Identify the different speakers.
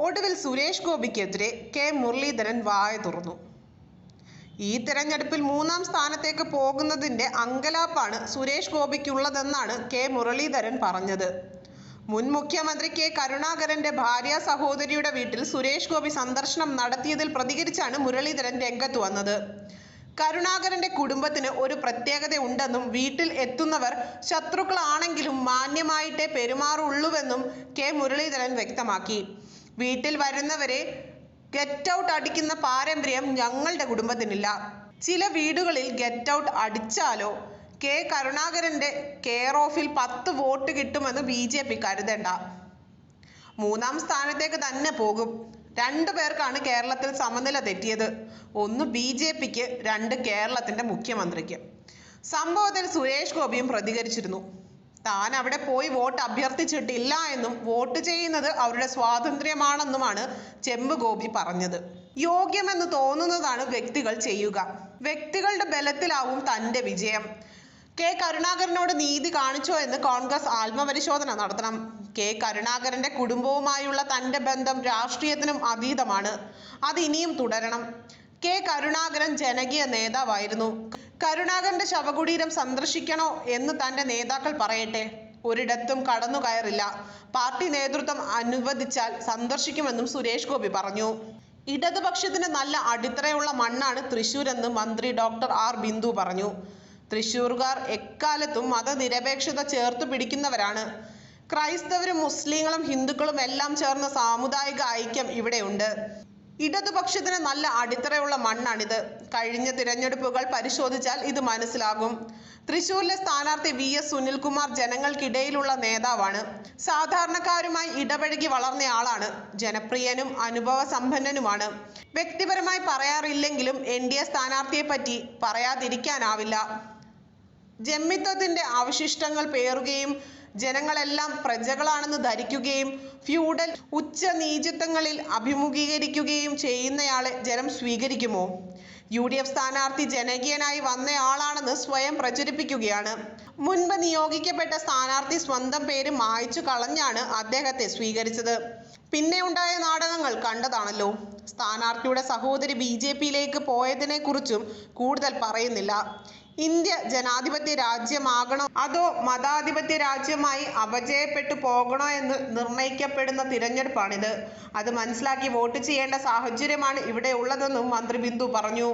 Speaker 1: ഒടുവിൽ സുരേഷ് ഗോപിക്കെതിരെ കെ മുരളീധരൻ വായ തുറന്നു. ഈ തെരഞ്ഞെടുപ്പിൽ 3ാം സ്ഥാനത്തേക്ക് പോകുന്നതിന്റെ അങ്കലാപ്പാണ് സുരേഷ് ഗോപിക്കുള്ളതെന്നാണ് കെ മുരളീധരൻ പറഞ്ഞത്. മുൻ മുഖ്യമന്ത്രി കെ കരുണാകരന്റെ ഭാര്യ സഹോദരിയുടെ വീട്ടിൽ സുരേഷ് ഗോപി സന്ദർശനം നടത്തിയതിൽ പ്രതികരിച്ചാണ് മുരളീധരൻ രംഗത്ത് വന്നത്. കരുണാകരന്റെ കുടുംബത്തിന് ഒരു പ്രത്യേകതയുണ്ടെന്നും വീട്ടിൽ എത്തുന്നവർ ശത്രുക്കളാണെങ്കിലും മാന്യമായിട്ടേ പെരുമാറുള്ളൂവെന്നും കെ മുരളീധരൻ വ്യക്തമാക്കി. വീട്ടിൽ വരുന്നവരെ ഗെറ്റ് ഔട്ട് അടിക്കുന്ന പാരമ്പര്യം ഞങ്ങളുടെ കുടുംബത്തിനില്ല. ചില വീടുകളിൽ ഗെറ്റ് ഔട്ട് അടിച്ചാലോ കെ കരുണാകരന്റെ കെയർ ഓഫിൽ 10 വോട്ട് കിട്ടുമെന്ന് BJP കരുതേണ്ട. 3ാം സ്ഥാനത്തേക്ക് തന്നെ പോകും. 2 പേർക്കാണ് കേരളത്തിൽ സമനില തെറ്റിയത്. 1 BJPക്ക്, 2 കേരളത്തിന്റെ മുഖ്യമന്ത്രിക്ക്. സംഭവത്തിൽ സുരേഷ് ഗോപിയും പ്രതികരിച്ചിരുന്നു. താൻ അവിടെ പോയി വോട്ട് അഭ്യർത്ഥിച്ചിട്ടില്ല എന്നും വോട്ട് ചെയ്യുന്നത് അവരുടെ സ്വാതന്ത്ര്യമാണെന്നുമാണ് ചെമ്പ് ഗോപി പറഞ്ഞത്. യോഗ്യമെന്ന് തോന്നുന്നതാണ് വ്യക്തികൾ ചെയ്യുക. വ്യക്തികളുടെ ബലത്തിലാവും തന്റെ വിജയം. കെ കരുണാകരനോട് നീതി കാണിച്ചോ എന്ന് കോൺഗ്രസ് ആത്മപരിശോധന നടത്തണം. കെ കരുണാകരന്റെ കുടുംബവുമായുള്ള തന്റെ ബന്ധം രാഷ്ട്രീയത്തിനും അതീതമാണ്. അത് ഇനിയും തുടരണം. കെ കരുണാകരൻ ജനകീയ നേതാവായിരുന്നു. കരുണാകരന്റെ ശവകുടീരം സന്ദർശിക്കണോ എന്ന് തന്റെ നേതാക്കൾ പറയട്ടെ. ഒരിടത്തും കടന്നു കയറില്ല. പാർട്ടി നേതൃത്വം അനുവദിച്ചാൽ സന്ദർശിക്കുമെന്നും സുരേഷ് ഗോപി പറഞ്ഞു. ഇടതുപക്ഷത്തിന് നല്ല അടിത്തറയുള്ള മണ്ണാണ് തൃശൂരെന്ന് മന്ത്രി ഡോക്ടർ ആർ ബിന്ദു പറഞ്ഞു. തൃശൂർകാർ എക്കാലത്തും മതനിരപേക്ഷത ചേർത്തു പിടിക്കുന്നവരാണ്. ക്രൈസ്തവരും മുസ്ലിങ്ങളും ഹിന്ദുക്കളും എല്ലാം ചേർന്ന സാമുദായിക ഐക്യം ഇവിടെയുണ്ട്. ഇടതുപക്ഷത്തിന് നല്ല അടിത്തറയുള്ള മണ്ണാണിത്. കഴിഞ്ഞ തിരഞ്ഞെടുപ്പുകൾ പരിശോധിച്ചാൽ ഇത് മനസ്സിലാകും. തൃശൂരിലെ സ്ഥാനാർത്ഥി VS സുനിൽകുമാർ ജനങ്ങൾക്കിടയിലുള്ള നേതാവാണ്. സാധാരണക്കാരുമായി ഇടപഴകി വളർന്നയാളാണ്. ജനപ്രിയനും അനുഭവ സമ്പന്നനുമാണ്. വ്യക്തിപരമായി പറയാറില്ലെങ്കിലും NDA സ്ഥാനാർത്ഥിയെപ്പറ്റി പറയാതിരിക്കാനാവില്ല. ജന്മിത്വത്തിന്റെ അവശിഷ്ടങ്ങൾ പേറുകയും ജനങ്ങളെല്ലാം പ്രജകളാണെന്ന് ധരിക്കുകയും ഫ്യൂഡൽ ഉച്ചനീചത്വങ്ങളിൽ അഭിമുഖീകരിക്കുകയും ചെയ്യുന്നയാളെ ജനം സ്വീകരിക്കുമോ? UDF സ്ഥാനാർത്ഥി ജനകീയനായി വന്നയാളാണെന്ന് സ്വയം പ്രചരിപ്പിക്കുകയാണ്. മുൻപ് നിയോഗിക്കപ്പെട്ട സ്ഥാനാർത്ഥി സ്വന്തം പേര് മായ്ച്ചു കളഞ്ഞാണ് അദ്ദേഹത്തെ സ്വീകരിച്ചത്. പിന്നെ ഉണ്ടായ നാടകങ്ങൾ കണ്ടതാണല്ലോ. സ്ഥാനാർത്ഥിയുടെ സഹോദരി BJPയിലേക്ക് പോയതിനെക്കുറിച്ചും കൂടുതൽ പറയുന്നില്ല. ഇന്ത്യ ജനാധിപത്യ രാജ്യമാകണോ അതോ മതാധിപത്യ രാജ്യമായി അപജയപ്പെട്ടു പോകണോ എന്ന് നിർണയിക്കപ്പെടുന്ന തിരഞ്ഞെടുപ്പാണിത്. അത് മനസ്സിലാക്കി വോട്ട് ചെയ്യേണ്ട സാഹചര്യമാണ് ഇവിടെ ഉള്ളതെന്നും മന്ത്രി ബിന്ദു പറഞ്ഞു.